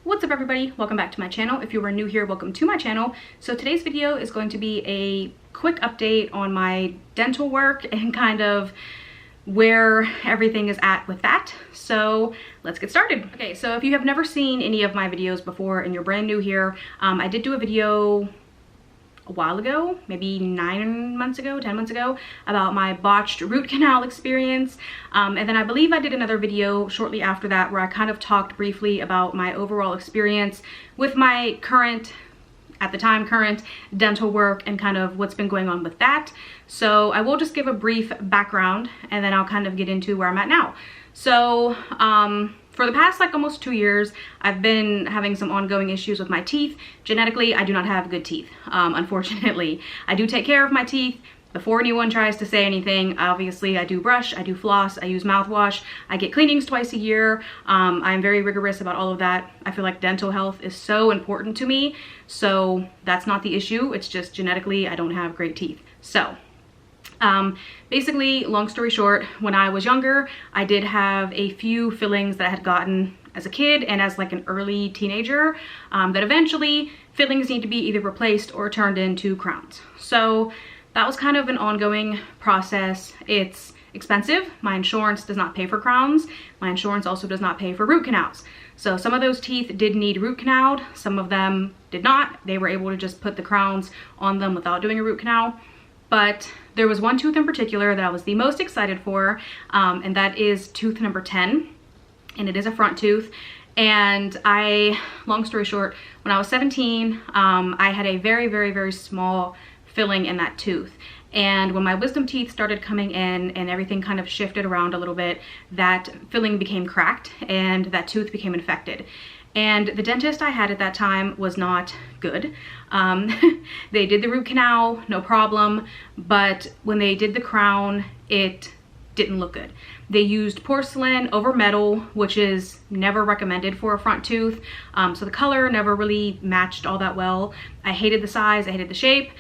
What's up everybody? Welcome back to my channel. If you are new here, welcome to my channel. So today's video is going to be a quick update on my dental work and kind of where everything is at with that. So let's get started. Okay, so if you have never seen any of my videos before and you're brand new here, I did do a video a while ago, maybe 9 months ago, 10 months ago, about my botched root canal experience. And then I believe I did another video shortly after that where I kind of talked briefly about my overall experience with my current, at the time, current dental work and kind of what's been going on with that. So I will just give a brief background and then I'll kind of get into where I'm at now. So, for the past like almost 2 years, I've been having some ongoing issues with my teeth. Genetically, I do not have good teeth, unfortunately. I do take care of my teeth. Before anyone tries to say anything, obviously I do brush, I do floss, I use mouthwash, I get cleanings twice a year. I'm very rigorous about all of that. I feel like dental health is so important to me. So that's not the issue. It's just genetically, I don't have great teeth. So basically, long story short, when I was younger, I did have a few fillings that I had gotten as a kid and as like an early teenager, that eventually fillings need to be either replaced or turned into crowns. So that was kind of an ongoing process. It's expensive. My insurance does not pay for crowns. My insurance also does not pay for root canals. So some of those teeth did need root canaled. Some of them did not. They were able to just put the crowns on them without doing a root canal. But there was one tooth in particular that I was the most excited for, and that is tooth number 10, and it is a front tooth. And long story short, when I was 17, I had a very, very, very small filling in that tooth. And when my wisdom teeth started coming in and everything kind of shifted around a little bit, that filling became cracked and that tooth became infected. And the dentist I had at that time was not good. They did the root canal, no problem, but when they did the crown, it didn't look good. They used porcelain over metal, which is never recommended for a front tooth. So the color never really matched all that well. I hated the size, I hated the shape.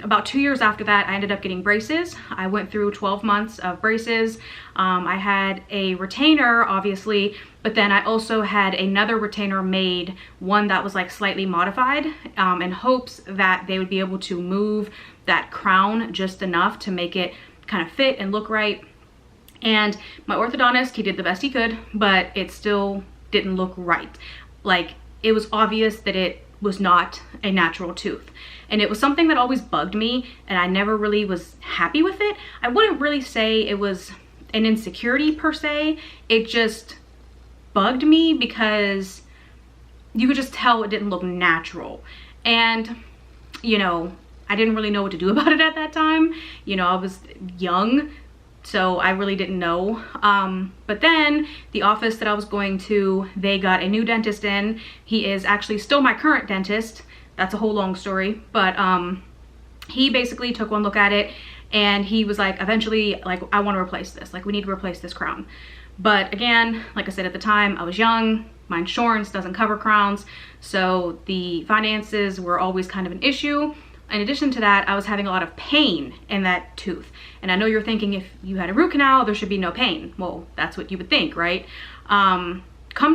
About 2 years after that, I ended up getting braces. I went through 12 months of braces. I had a retainer, obviously, but then I also had another retainer made, one that was like slightly modified, in hopes that they would be able to move that crown just enough to make it kind of fit and look right. And my orthodontist, he did the best he could, but it still didn't look right. Like, it was obvious that it was not a natural tooth. And it was something that always bugged me, and I never really was happy with it. I wouldn't really say it was an insecurity per se. It just bugged me because you could just tell it didn't look natural. And, you know, I didn't really know what to do about it at that time. You know, I was young, so I really didn't know. But then the office that I was going to, they got a new dentist in. He is actually still my current dentist. That's a whole long story, but he basically took one look at it and he was like, eventually, like, I want to replace this. Like, we need to replace this crown. But again, like I said, at the time I was young, my insurance doesn't cover crowns, so the finances were always kind of an issue. In addition to that, I was having a lot of pain in that tooth. And I know you're thinking if you had a root canal, there should be no pain. Well, that's what you would think, right? Come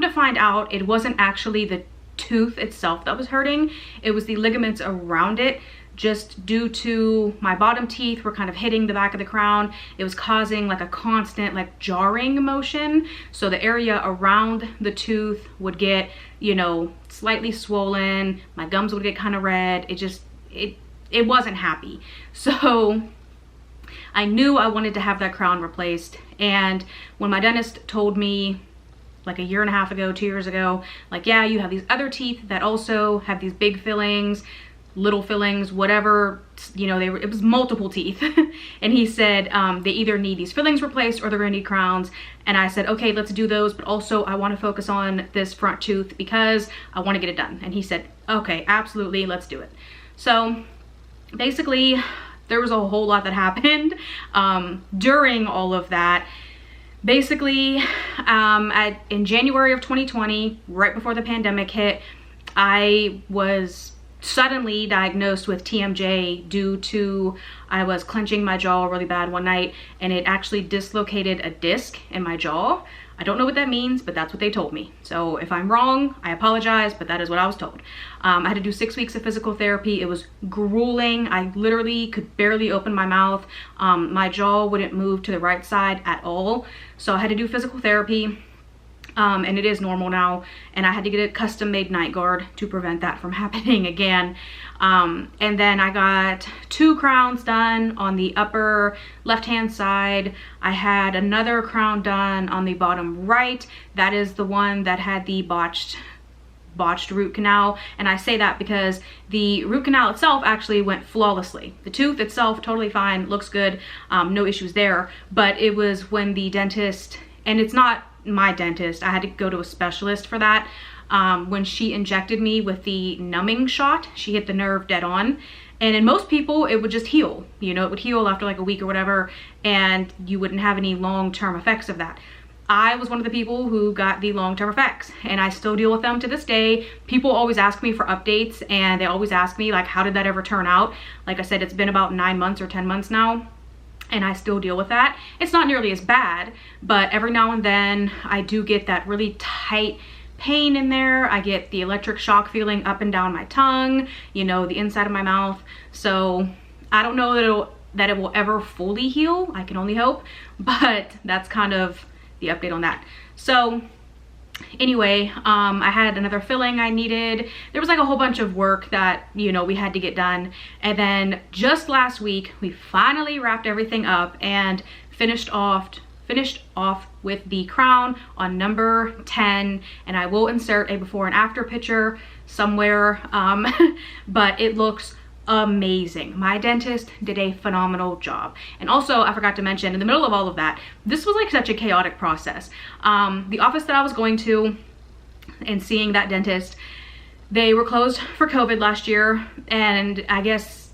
to find out, it wasn't actually the tooth itself that was hurting. It was the ligaments around it. Just due to my bottom teeth were kind of hitting the back of the crown, it was causing like a constant like jarring motion. So the area around the tooth would get, you know, slightly swollen. My gums would get kind of red. It wasn't happy. So I knew I wanted to have that crown replaced. And when my dentist told me like a year and a half ago, 2 years ago, like, yeah, you have these other teeth that also have these big fillings, little fillings, whatever, you know, it was multiple teeth. And he said, they either need these fillings replaced or they're gonna need crowns. And I said, okay, let's do those, but also I want to focus on this front tooth because I want to get it done. And he said, okay, absolutely, let's do it. So basically, there was a whole lot that happened during all of that. Basically, in January of 2020, right before the pandemic hit, I was suddenly diagnosed with TMJ due to I was clenching my jaw really bad one night and it actually dislocated a disc in my jaw. I don't know what that means, but that's what they told me. So if I'm wrong, I apologize, but that is what I was told. I had to do 6 weeks of physical therapy. It was grueling. I literally could barely open my mouth. My jaw wouldn't move to the right side at all. So I had to do physical therapy. And it is normal now, and I had to get a custom made night guard to prevent that from happening again. And then I got 2 crowns done on the upper left hand side. I had another crown done on the bottom right. That is the one that had the botched root canal, and I say that because the root canal itself actually went flawlessly. The tooth itself totally fine, looks good, no issues there, but it was when the dentist, and it's not my dentist, I had to go to a specialist for that. When she injected me with the numbing shot, she hit the nerve dead on, and in most people it would just heal, you know, it would heal after like a week or whatever, and you wouldn't have any long-term effects of that. I was one of the people who got the long-term effects, and I still deal with them to this day. People always ask me for updates, and they always ask me like, how did that ever turn out? Like I said, it's been about 9 months or 10 months now, and I still deal with that. It's not nearly as bad, but every now and then I do get that really tight pain in there. I get the electric shock feeling up and down my tongue, you know, the inside of my mouth. So I don't know that it will ever fully heal. I can only hope, but that's kind of the update on that. So anyway, I had another filling I needed. There was like a whole bunch of work that, you know, we had to get done. And then just last week, we finally wrapped everything up and finished off with the crown on number 10. And I will insert a before and after picture somewhere, but it looks amazing. My dentist did a phenomenal job. And also, I forgot to mention, in the middle of all of that, this was like such a chaotic process. The office that I was going to and seeing that dentist, they were closed for COVID last year, and I guess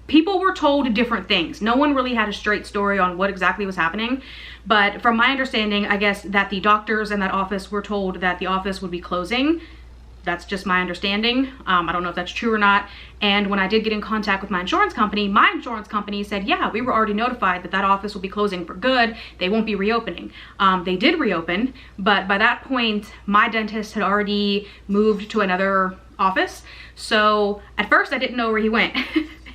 people were told different things. No one really had a straight story on what exactly was happening, but from my understanding, I guess that the doctors in that office were told that the office would be closing. That's just my understanding. I don't know if that's true or not. And when I did get in contact with my insurance company said, yeah, we were already notified that that office will be closing for good. They won't be reopening. They did reopen, but by that point, my dentist had already moved to another office. So at first I didn't know where he went.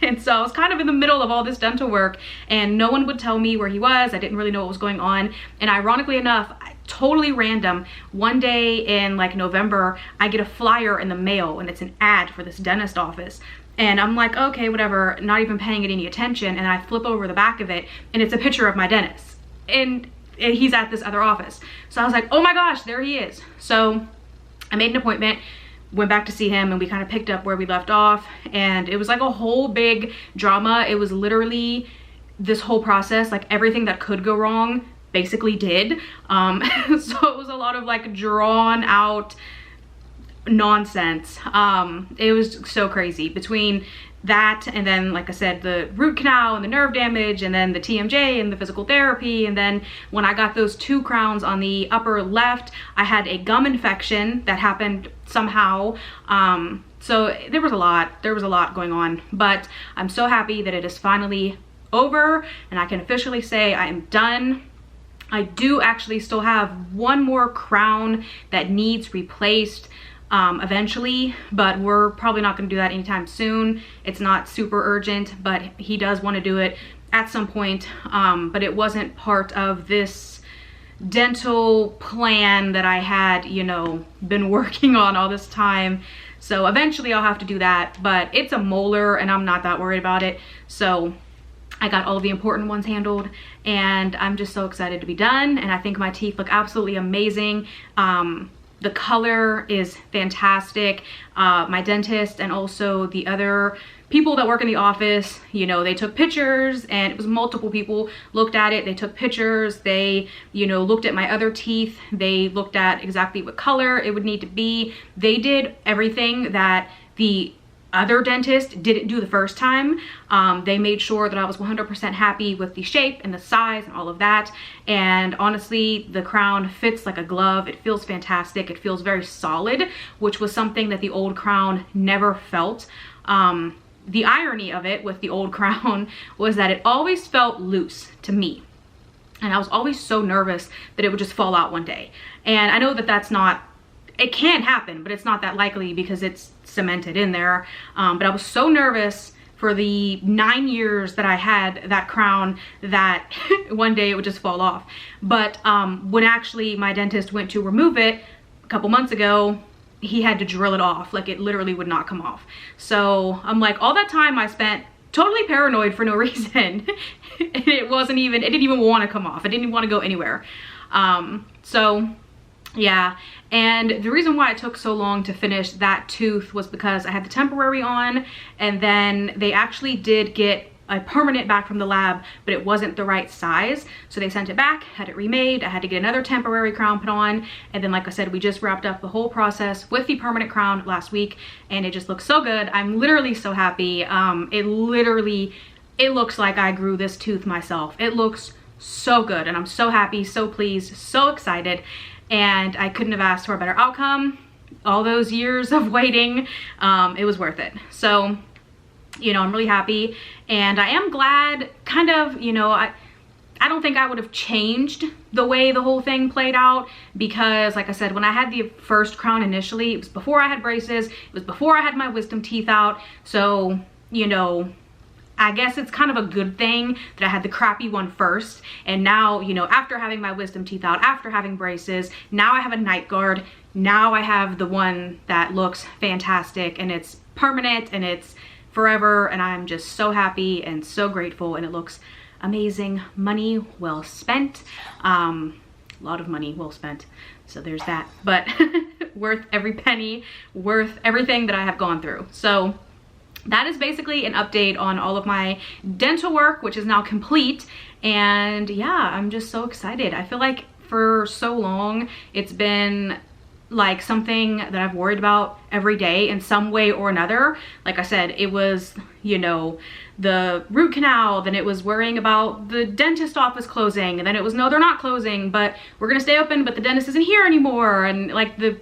And so I was kind of in the middle of all this dental work, and no one would tell me where he was. I didn't really know what was going on. And ironically enough, totally random, one day in like November, I get a flyer in the mail, and it's an ad for this dentist office. And I'm like, okay, whatever, not even paying it any attention. And I flip over the back of it, and it's a picture of my dentist. And he's at this other office. So I was like, oh my gosh, there he is. So I made an appointment, went back to see him, and we kind of picked up where we left off. And it was like a whole big drama. It was literally this whole process, like everything that could go wrong basically did. So it was a lot of like drawn out nonsense. It was so crazy between that and then, like I said, the root canal and the nerve damage, and then the TMJ and the physical therapy. And then when I got those 2 crowns on the upper left, I had a gum infection that happened somehow. So there was a lot going on, but I'm so happy that it is finally over and I can officially say I am done. I do actually still have one more crown that needs replaced eventually, but we're probably not going to do that anytime soon. It's not super urgent, but he does want to do it at some point. But it wasn't part of this dental plan that I had, you know, been working on all this time. So eventually I'll have to do that, but it's a molar and I'm not that worried about it. So I got all of the important ones handled, and I'm just so excited to be done. And I think my teeth look absolutely amazing. The color is fantastic. My dentist and also the other people that work in the office, you know, they took pictures, and it was multiple people looked at it. They took pictures. They, you know, looked at my other teeth. They looked at exactly what color it would need to be. They did everything that the other dentist didn't do the first time. They made sure that I was 100% happy with the shape and the size and all of that. And honestly, the crown fits like a glove. It feels fantastic. It feels very solid, which was something that the old crown never felt. The irony of it with the old crown was that it always felt loose to me. And I was always so nervous that it would just fall out one day. And I know that that's not, it can happen, but it's not that likely because it's cemented in there. But I was so nervous for the 9 years that I had that crown that one day it would just fall off. But when actually my dentist went to remove it a couple months ago, he had to drill it off. Like, it literally would not come off. So I'm like, all that time I spent totally paranoid for no reason. It didn't even want to come off. It didn't even want to go anywhere. So yeah, and the reason why it took so long to finish that tooth was because I had the temporary on, and then they actually did get a permanent back from the lab, but it wasn't the right size. So they sent it back, had it remade. I had to get another temporary crown put on. And then, like I said, we just wrapped up the whole process with the permanent crown last week, and it just looks so good. I'm literally so happy. It looks like I grew this tooth myself. It looks so good, and I'm so happy, so pleased, so excited. And I couldn't have asked for a better outcome. All those years of waiting, it was worth it. So, you know, I'm really happy, and I am glad, kind of, you know, I don't think I would have changed the way the whole thing played out, because like I said, when I had the first crown initially, it was before I had braces, it was before I had my wisdom teeth out. So, you know, I guess it's kind of a good thing that I had the crappy one first. And now, you know, after having my wisdom teeth out, after having braces, now I have a night guard. Now I have the one that looks fantastic, and it's permanent, and it's forever. And I'm just so happy and so grateful, and it looks amazing. Money well spent. A lot of money well spent. So there's that, but worth every penny, worth everything that I have gone through. So that is basically an update on all of my dental work, which is now complete. And yeah, I'm just so excited. I feel like for so long, it's been like something that I've worried about every day in some way or another. Like I said, it was, you know, the root canal, then it was worrying about the dentist office closing, and then it was, no, they're not closing, but we're gonna stay open, but the dentist isn't here anymore. And like the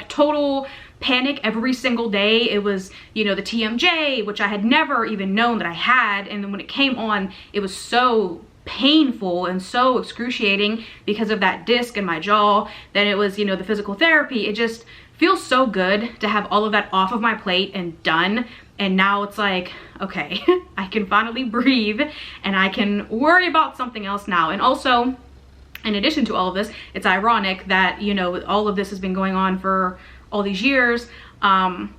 total panic every single day. It was, you know, the TMJ, which I had never even known that I had, and then when it came on, it was so painful and so excruciating because of that disc in my jaw. Then it was, you know, the physical therapy. It just feels so good to have all of that off of my plate and done. And now it's like, okay, I can finally breathe, and I can worry about something else now. And also, in addition to all of this, it's ironic that, you know, all of this has been going on for all these years, and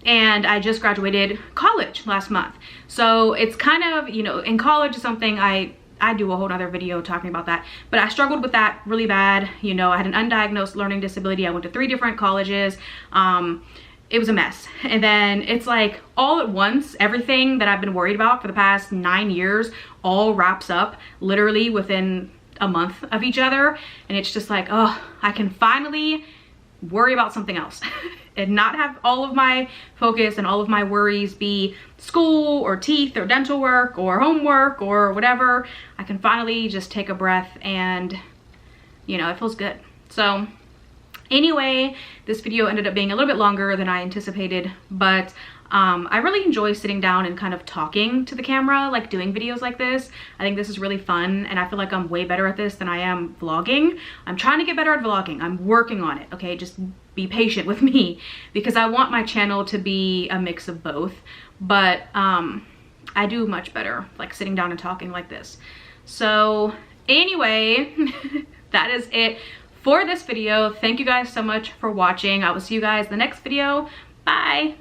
I just graduated college last month. So it's kind of, you know, in college is something I do a whole nother video talking about that, but I struggled with that really bad. You know, I had an undiagnosed learning disability. I went to 3 different colleges. It was a mess. And then it's like all at once, everything that I've been worried about for the past 9 years all wraps up literally within a month of each other. And it's just like, oh, I can finally worry about something else and not have all of my focus and all of my worries be school or teeth or dental work or homework or whatever. I can finally just take a breath, and, you know, it feels good. So anyway, this video ended up being a little bit longer than I anticipated, but I really enjoy sitting down and kind of talking to the camera, like doing videos like this. I think this is really fun, and I feel like I'm way better at this than I am vlogging. I'm trying to get better at vlogging. I'm working on it, okay? Just be patient with me, because I want my channel to be a mix of both. But I do much better like sitting down and talking like this. So anyway, that is it for this video. Thank you guys so much for watching. I will see you guys in the next video. Bye.